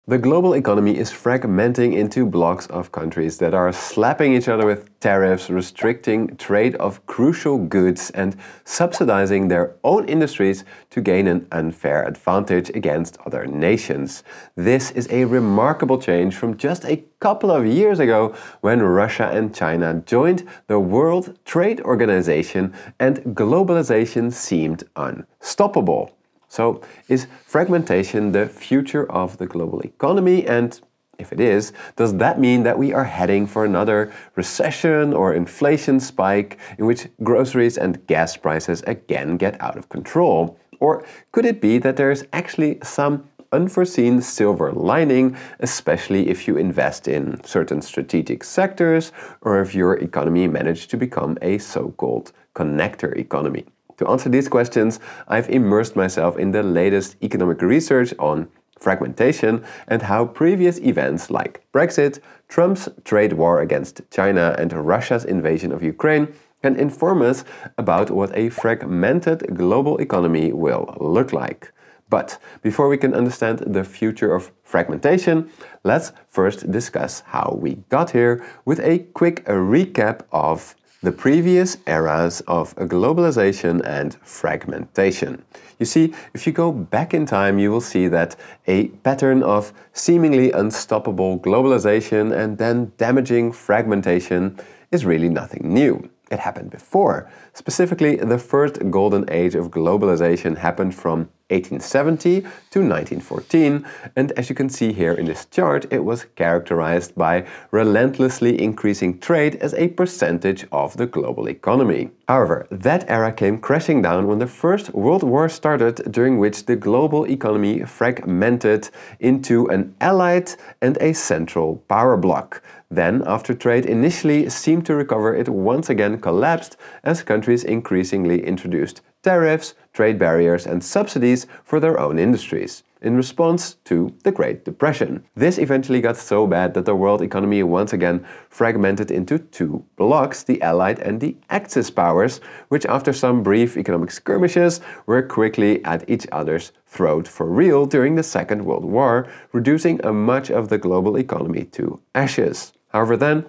The global economy is fragmenting into blocks of countries that are slapping each other with tariffs, restricting trade of crucial goods, and subsidizing their own industries to gain an unfair advantage against other nations. This is a remarkable change from just a couple of years ago when Russia and China joined the World Trade Organization and globalization seemed unstoppable. So, is fragmentation the future of the global economy? And if it is, does that mean that we are heading for another recession or inflation spike in which groceries and gas prices again get out of control? Or could it be that there is actually some unforeseen silver lining, especially if you invest in certain strategic sectors or if your economy managed to become a so-called connector economy? To answer these questions, I've immersed myself in the latest economic research on fragmentation and how previous events like Brexit, Trump's trade war against China, and Russia's invasion of Ukraine can inform us about what a fragmented global economy will look like. But before we can understand the future of fragmentation, let's first discuss how we got here with a quick recap of the previous eras of globalization and fragmentation. You see, if you go back in time, you will see that a pattern of seemingly unstoppable globalization and then damaging fragmentation is really nothing new. It happened before. Specifically, the first golden age of globalization happened from 1870 to 1914, and as you can see here in this chart, it was characterized by relentlessly increasing trade as a percentage of the global economy. However, that era came crashing down when the First World War started, during which the global economy fragmented into an allied and a central power bloc. Then, after trade initially seemed to recover, it once again collapsed as countries increasingly introduced tariffs, trade barriers, and subsidies for their own industries in response to the Great Depression. This eventually got so bad that the world economy once again fragmented into two blocks, the Allied and the Axis powers, which after some brief economic skirmishes were quickly at each other's throat for real during the Second World War, reducing much of the global economy to ashes. However then,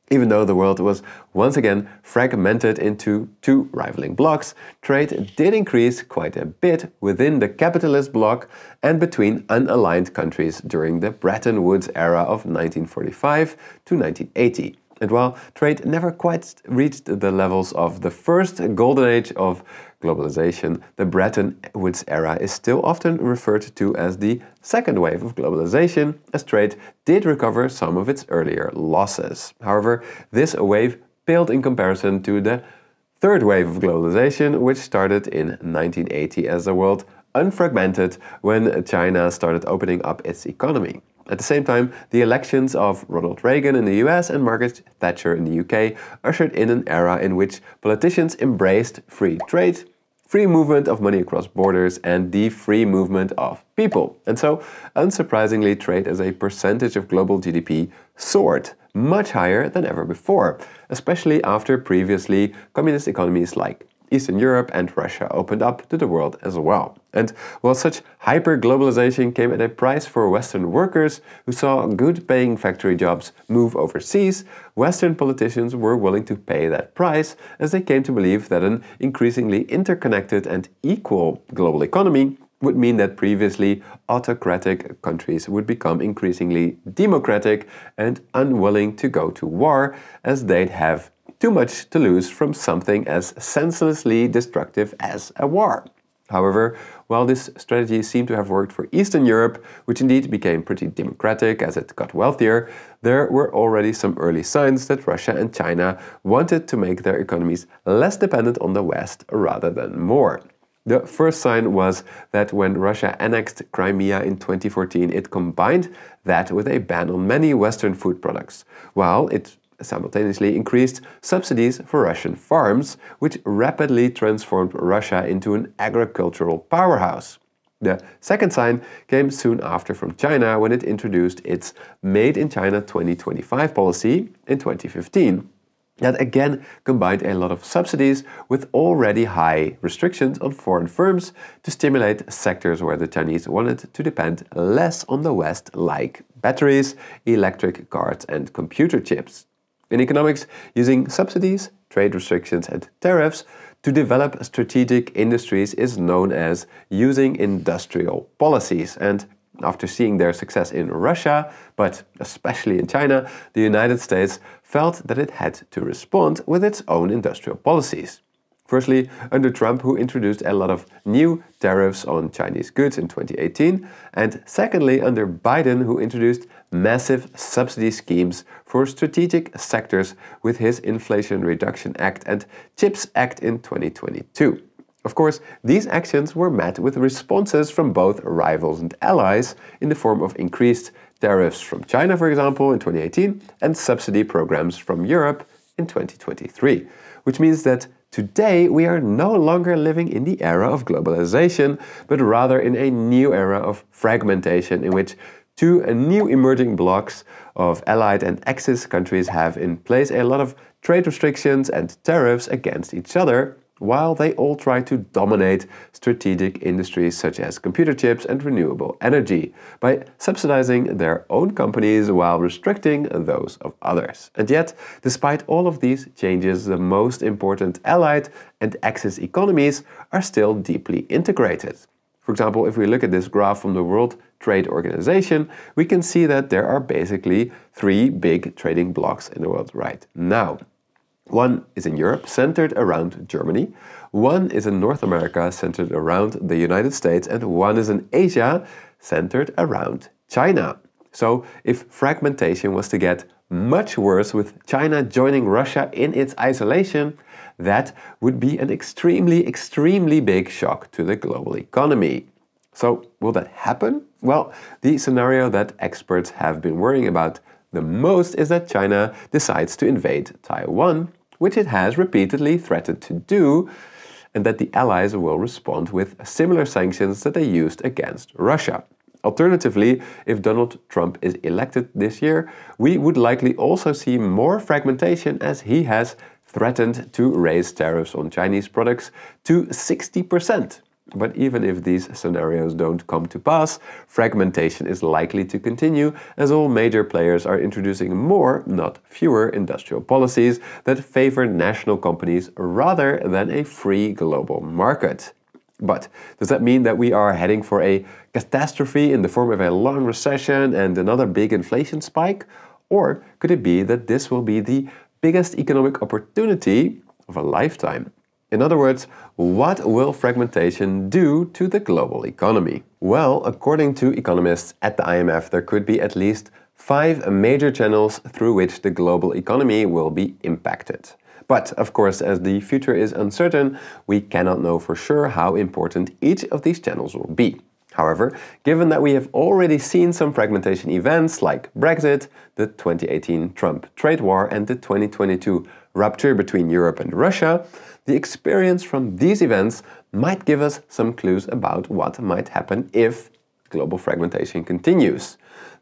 even though the world was once again fragmented into two rivaling blocks, trade did increase quite a bit within the capitalist bloc and between unaligned countries during the Bretton Woods era of 1945 to 1980. And while trade never quite reached the levels of the first golden age of globalization, the Bretton Woods era is still often referred to as the second wave of globalization, as trade did recover some of its earlier losses. However, this wave paled in comparison to the third wave of globalization, which started in 1980 as the world unfragmented when China started opening up its economy. At the same time, the elections of Ronald Reagan in the US and Margaret Thatcher in the UK ushered in an era in which politicians embraced free trade, free movement of money across borders, and the free movement of people. And so, unsurprisingly, trade as a percentage of global GDP soared, much higher than ever before, especially after previously communist economies like Eastern Europe and Russia opened up to the world as well. And while such hyper-globalization came at a price for Western workers who saw good-paying factory jobs move overseas, Western politicians were willing to pay that price as they came to believe that an increasingly interconnected and equal global economy would mean that previously autocratic countries would become increasingly democratic and unwilling to go to war, as they'd have too much to lose from something as senselessly destructive as a war. However, while this strategy seemed to have worked for Eastern Europe, which indeed became pretty democratic as it got wealthier, there were already some early signs that Russia and China wanted to make their economies less dependent on the West rather than more. The first sign was that when Russia annexed Crimea in 2014, it combined that with a ban on many Western food products, while it simultaneously increased subsidies for Russian farms, which rapidly transformed Russia into an agricultural powerhouse. The second sign came soon after from China when it introduced its Made in China 2025 policy in 2015. That again combined a lot of subsidies with already high restrictions on foreign firms to stimulate sectors where the Chinese wanted to depend less on the West, like batteries, electric cars and computer chips. In economics, using subsidies, trade restrictions and tariffs to develop strategic industries is known as using industrial policies. And after seeing their success in Russia, but especially in China, the United States felt that it had to respond with its own industrial policies. Firstly, under Trump, who introduced a lot of new tariffs on Chinese goods in 2018, and secondly, under Biden, who introduced massive subsidy schemes for strategic sectors with his Inflation Reduction Act and CHIPS Act in 2022. Of course, these actions were met with responses from both rivals and allies in the form of increased tariffs from China, for example, in 2018, and subsidy programs from Europe in 2023, which means that today we are no longer living in the era of globalization, but rather in a new era of fragmentation in which two new emerging blocs of allied and Axis countries have in place a lot of trade restrictions and tariffs against each other, while they all try to dominate strategic industries such as computer chips and renewable energy by subsidizing their own companies while restricting those of others. And yet, despite all of these changes, the most important allied and Axis economies are still deeply integrated. For example, if we look at this graph from the World Trade Organization, we can see that there are basically three big trading blocs in the world right now. One is in Europe, centered around Germany. One is in North America, centered around the United States. And one is in Asia, centered around China. So if fragmentation was to get much worse with China joining Russia in its isolation, that would be an extremely big shock to the global economy. So will that happen? Well, the scenario that experts have been worrying about the most is that China decides to invade Taiwan, which it has repeatedly threatened to do, and that the allies will respond with similar sanctions that they used against Russia. Alternatively, if Donald Trump is elected this year, we would likely also see more fragmentation, as he has threatened to raise tariffs on Chinese products to 60%. But even if these scenarios don't come to pass, fragmentation is likely to continue, as all major players are introducing more, not fewer, industrial policies that favor national companies rather than a free global market. But does that mean that we are heading for a catastrophe in the form of a long recession and another big inflation spike? Or could it be that this will be the biggest economic opportunity of a lifetime? In other words, what will fragmentation do to the global economy? Well, according to economists at the IMF, there could be at least 5 major channels through which the global economy will be impacted. But, of course, as the future is uncertain, we cannot know for sure how important each of these channels will be. However, given that we have already seen some fragmentation events like Brexit, the 2018 Trump trade war, and the 2022 rupture between Europe and Russia, the experience from these events might give us some clues about what might happen if global fragmentation continues.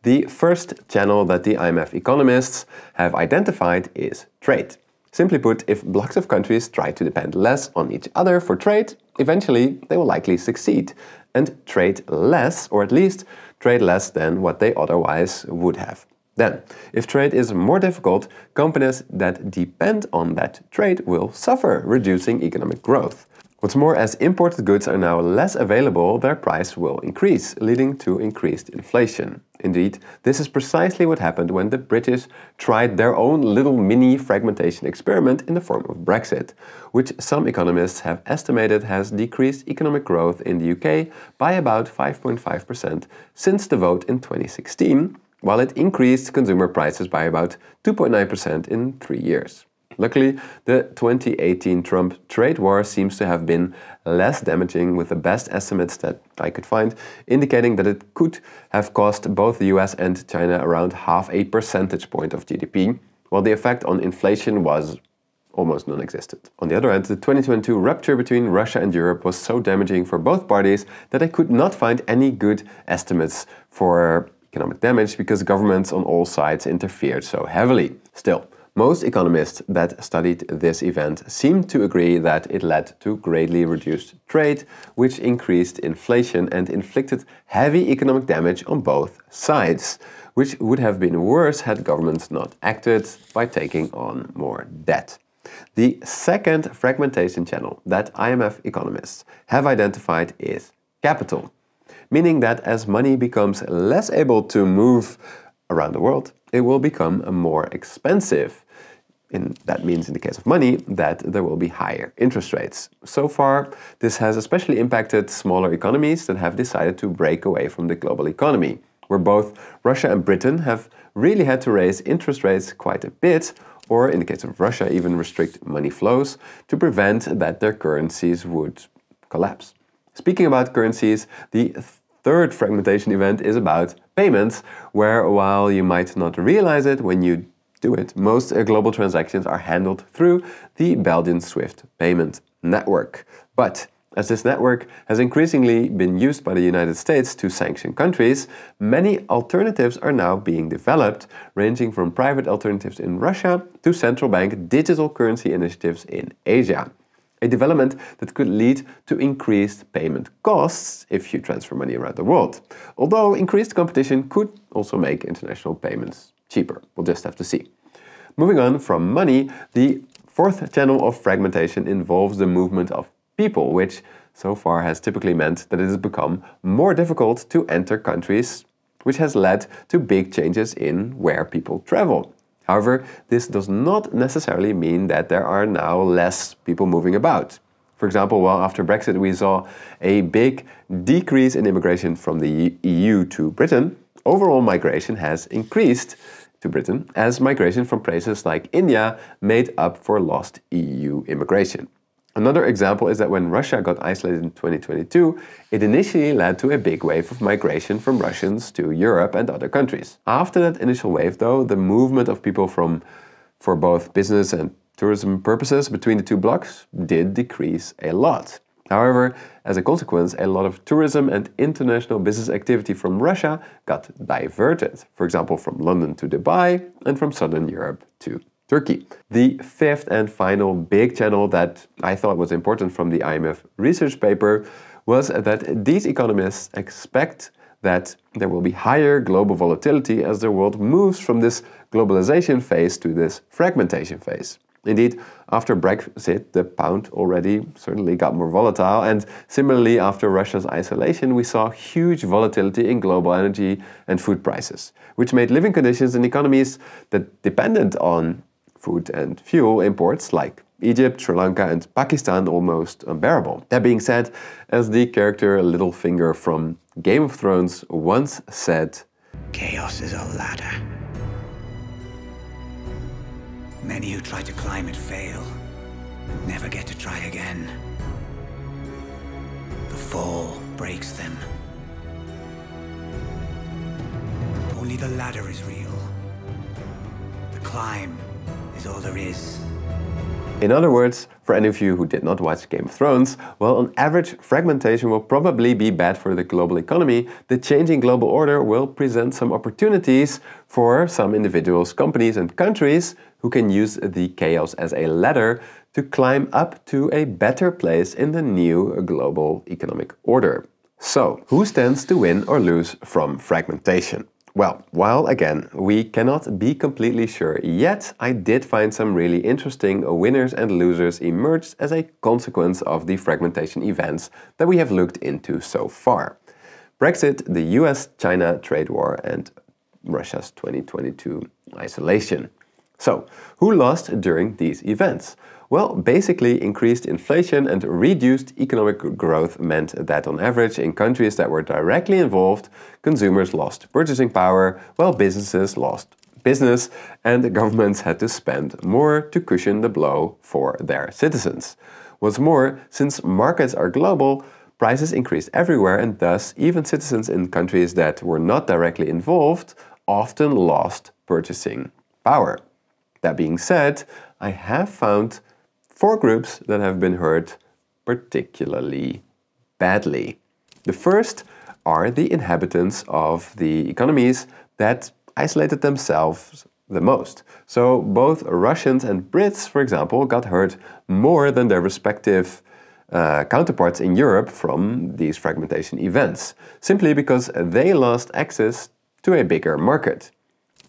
The first channel that the IMF economists have identified is trade. Simply put, if blocks of countries try to depend less on each other for trade, eventually they will likely succeed and trade less, or at least trade less than what they otherwise would have. Then, if trade is more difficult, companies that depend on that trade will suffer, reducing economic growth. What's more, as imported goods are now less available, their price will increase, leading to increased inflation. Indeed, this is precisely what happened when the British tried their own little mini fragmentation experiment in the form of Brexit, which some economists have estimated has decreased economic growth in the UK by about 5.5% since the vote in 2016, while it increased consumer prices by about 2.9% in 3 years. Luckily, the 2018 Trump trade war seems to have been less damaging, with the best estimates that I could find indicating that it could have cost both the US and China around 0.5 percentage point of GDP, while the effect on inflation was almost non-existent. On the other hand, the 2022 rupture between Russia and Europe was so damaging for both parties that I could not find any good estimates for economic damage because governments on all sides interfered so heavily. Still, Most economists that studied this event seem to agree that it led to greatly reduced trade, which increased inflation and inflicted heavy economic damage on both sides, which would have been worse had governments not acted by taking on more debt. The second fragmentation channel that IMF economists have identified is capital, meaning that as money becomes less able to move around the world, it will become more expensive. That means in the case of money that there will be higher interest rates. So far, this has especially impacted smaller economies that have decided to break away from the global economy, where both Russia and Britain have really had to raise interest rates quite a bit, or in the case of Russia, even restrict money flows to prevent that their currencies would collapse. Speaking about currencies, the third fragmentation event is about payments, where while you might not realize it when you do it, most global transactions are handled through the Belgian SWIFT payment network. But as this network has increasingly been used by the United States to sanction countries, many alternatives are now being developed, ranging from private alternatives in Russia to central bank digital currency initiatives in Asia. A development that could lead to increased payment costs if you transfer money around the world. Although increased competition could also make international payments cheaper. We'll just have to see. Moving on from money, the fourth channel of fragmentation involves the movement of people, which so far has typically meant that it has become more difficult to enter countries, which has led to big changes in where people travel. However, this does not necessarily mean that there are now less people moving about. For example, well, after Brexit we saw a big decrease in immigration from the EU to Britain. Overall migration has increased to Britain as migration from places like India made up for lost EU immigration. Another example is that when Russia got isolated in 2022, it initially led to a big wave of migration from Russians to Europe and other countries. After that initial wave, though, the movement of people for both business and tourism purposes between the two blocs did decrease a lot. However, as a consequence, a lot of tourism and international business activity from Russia got diverted, for example, from London to Dubai and from Southern Europe to Turkey. The fifth and final big channel that I thought was important from the IMF research paper was that these economists expect that there will be higher global volatility as the world moves from this globalization phase to this fragmentation phase. Indeed, after Brexit, the pound already certainly got more volatile, and similarly after Russia's isolation, we saw huge volatility in global energy and food prices, which made living conditions in economies that depended on food and fuel imports like Egypt, Sri Lanka and Pakistan almost unbearable. That being said, as the character Littlefinger from Game of Thrones once said, "Chaos is a ladder. Many who try to climb it fail, and never get to try again. The fall breaks them. Only the ladder is real. The climb is all there is." In other words, for any of you who did not watch Game of Thrones, well, on average, fragmentation will probably be bad for the global economy. The changing global order will present some opportunities for some individuals, companies and countries who can use the chaos as a ladder to climb up to a better place in the new global economic order. So, who stands to win or lose from fragmentation? Well, while again, we cannot be completely sure yet, I did find some really interesting winners and losers emerged as a consequence of the fragmentation events that we have looked into so far. Brexit, the US-China trade war, and Russia's 2022 isolation. So, who lost during these events? Well, basically increased inflation and reduced economic growth meant that on average in countries that were directly involved, consumers lost purchasing power, while businesses lost business and the governments had to spend more to cushion the blow for their citizens. What's more, since markets are global, prices increased everywhere and thus even citizens in countries that were not directly involved often lost purchasing power. That being said, I have found 4 groups that have been hurt particularly badly. The first are the inhabitants of the economies that isolated themselves the most. So both Russians and Brits, for example, got hurt more than their respective counterparts in Europe from these fragmentation events, simply because they lost access to a bigger market.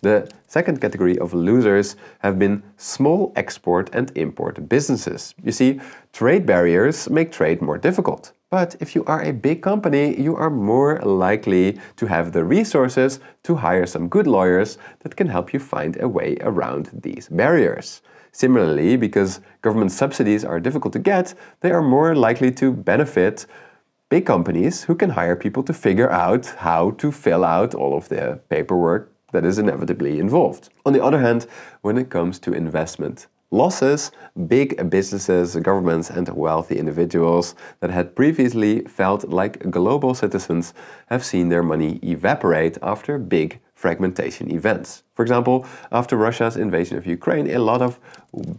The second category of losers have been small export and import businesses. You see, trade barriers make trade more difficult. But if you are a big company, you are more likely to have the resources to hire some good lawyers that can help you find a way around these barriers. Similarly, because government subsidies are difficult to get, they are more likely to benefit big companies who can hire people to figure out how to fill out all of the paperwork that is inevitably involved. On the other hand, when it comes to investment losses, big businesses, governments and wealthy individuals that had previously felt like global citizens have seen their money evaporate after big fragmentation events. For example, after Russia's invasion of Ukraine, a lot of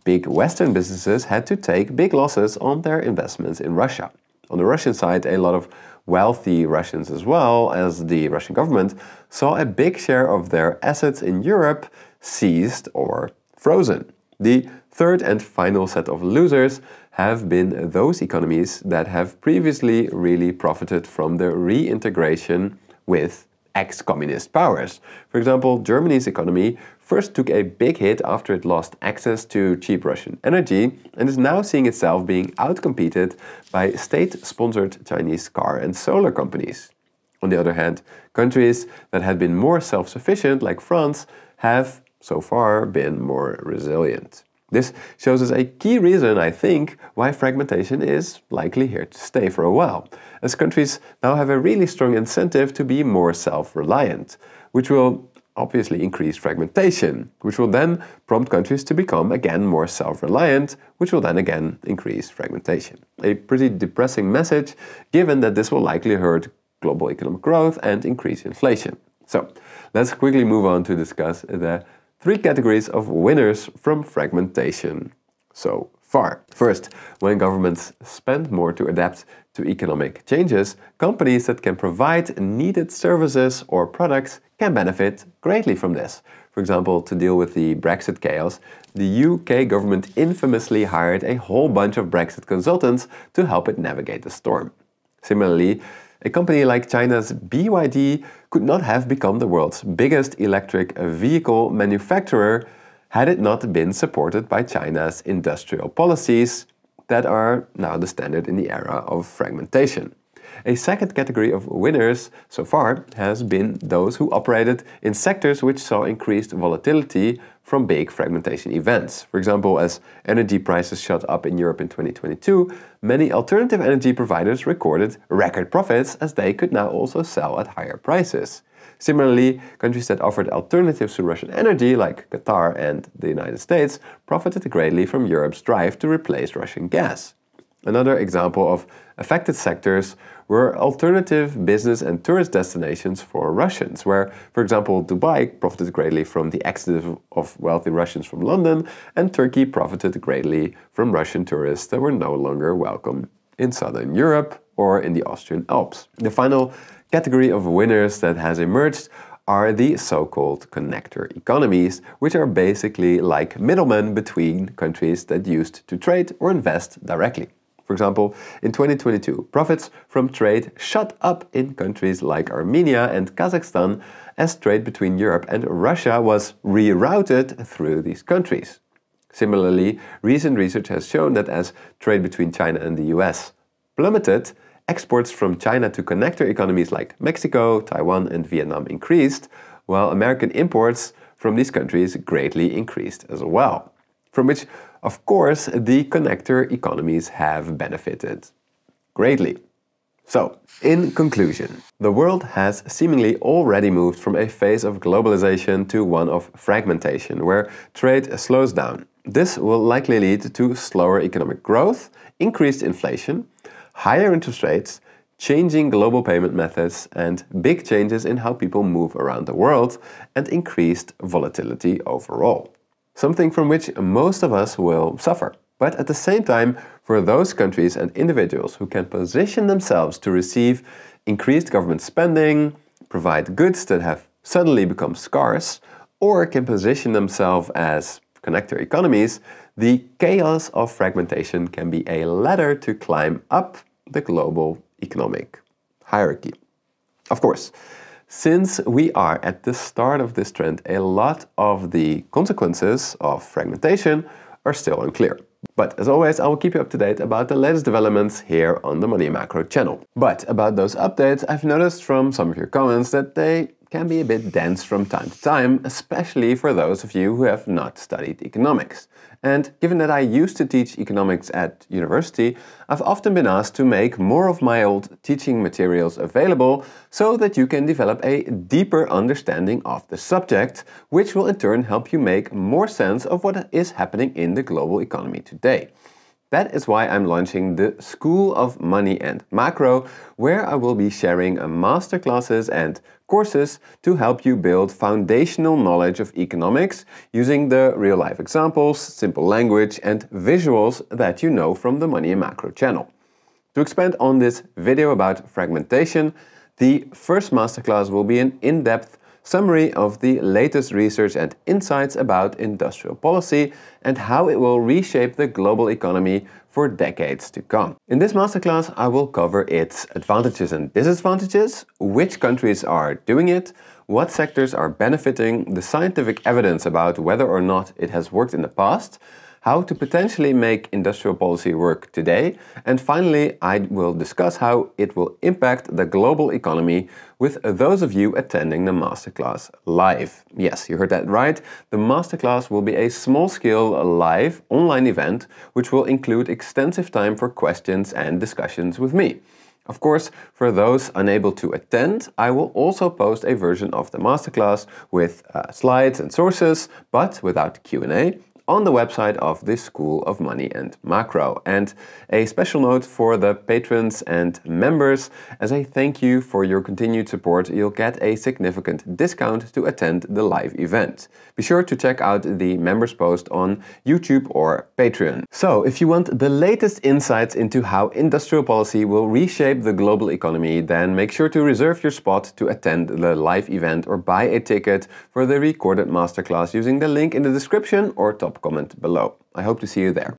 big Western businesses had to take big losses on their investments in Russia. On the Russian side, a lot of wealthy Russians as well as the Russian government saw a big share of their assets in Europe seized or frozen. The third and final set of losers have been those economies that have previously really profited from the reintegration with ex-communist powers. For example, Germany's economy first took a big hit after it lost access to cheap Russian energy and is now seeing itself being outcompeted by state-sponsored Chinese car and solar companies. On the other hand, countries that had been more self-sufficient, like France, have so far been more resilient. This shows us a key reason, I think, why fragmentation is likely here to stay for a while, as countries now have a really strong incentive to be more self-reliant, which will obviously increase fragmentation, which will then prompt countries to become again more self-reliant, which will then again increase fragmentation. A pretty depressing message, given that this will likely hurt global economic growth and increase inflation. So, let's quickly move on to discuss the three categories of winners from fragmentation so far. First, when governments spend more to adapt to economic changes, companies that can provide needed services or products can benefit greatly from this. For example, to deal with the Brexit chaos, the UK government infamously hired a whole bunch of Brexit consultants to help it navigate the storm. Similarly, a company like China's BYD could not have become the world's biggest electric vehicle manufacturer had it not been supported by China's industrial policies that are now the standard in the era of fragmentation. A second category of winners so far has been those who operated in sectors which saw increased volatility from big fragmentation events. For example, as energy prices shot up in Europe in 2022, many alternative energy providers recorded record profits as they could now also sell at higher prices. Similarly, countries that offered alternatives to Russian energy, like Qatar and the United States, profited greatly from Europe's drive to replace Russian gas. Another example of affected sectors were alternative business and tourist destinations for Russians, where, for example, Dubai profited greatly from the exodus of wealthy Russians from London, and Turkey profited greatly from Russian tourists that were no longer welcome in southern Europe or in the Austrian Alps. The final category of winners that has emerged are the so-called connector economies, which are basically like middlemen between countries that used to trade or invest directly. For example, in 2022, profits from trade shot up in countries like Armenia and Kazakhstan as trade between Europe and Russia was rerouted through these countries. Similarly, recent research has shown that as trade between China and the US plummeted, exports from China to connector economies like Mexico, Taiwan and Vietnam increased, while American imports from these countries greatly increased as well, from which, of course, the connector economies have benefited greatly. So, in conclusion, the world has seemingly already moved from a phase of globalization to one of fragmentation, where trade slows down. This will likely lead to slower economic growth, increased inflation, higher interest rates, changing global payment methods, and big changes in how people move around the world, and increased volatility overall. Something from which most of us will suffer. But at the same time, for those countries and individuals who can position themselves to receive increased government spending, provide goods that have suddenly become scarce, or can position themselves as connector economies, the chaos of fragmentation can be a ladder to climb up the global economic hierarchy. Of course, since we are at the start of this trend, a lot of the consequences of fragmentation are still unclear. But as always, I will keep you up to date about the latest developments here on the Money and Macro channel. But about those updates, I've noticed from some of your comments that they can be a bit dense from time to time, especially for those of you who have not studied economics. And given that I used to teach economics at university, I've often been asked to make more of my old teaching materials available so that you can develop a deeper understanding of the subject, which will in turn help you make more sense of what is happening in the global economy today. That is why I'm launching the School of Money and Macro, where I will be sharing masterclasses and courses to help you build foundational knowledge of economics using the real-life examples, simple language and visuals that you know from the Money and Macro channel. To expand on this video about fragmentation, the first masterclass will be an in-depth summary of the latest research and insights about industrial policy and how it will reshape the global economy for decades to come. In this masterclass, I will cover its advantages and disadvantages, which countries are doing it, what sectors are benefiting, the scientific evidence about whether or not it has worked in the past, how to potentially make industrial policy work today, and finally I will discuss how it will impact the global economy with those of you attending the masterclass live. Yes, you heard that right. The masterclass will be a small-scale live online event which will include extensive time for questions and discussions with me. Of course, for those unable to attend, I will also post a version of the masterclass with slides and sources, but without Q&A, on the website of the School of Money and Macro. And a special note for the patrons and members, as a thank you for your continued support, you'll get a significant discount to attend the live event. Be sure to check out the members post on YouTube or Patreon. So, if you want the latest insights into how industrial policy will reshape the global economy, then make sure to reserve your spot to attend the live event or buy a ticket for the recorded masterclass using the link in the description or top comment below. I hope to see you there.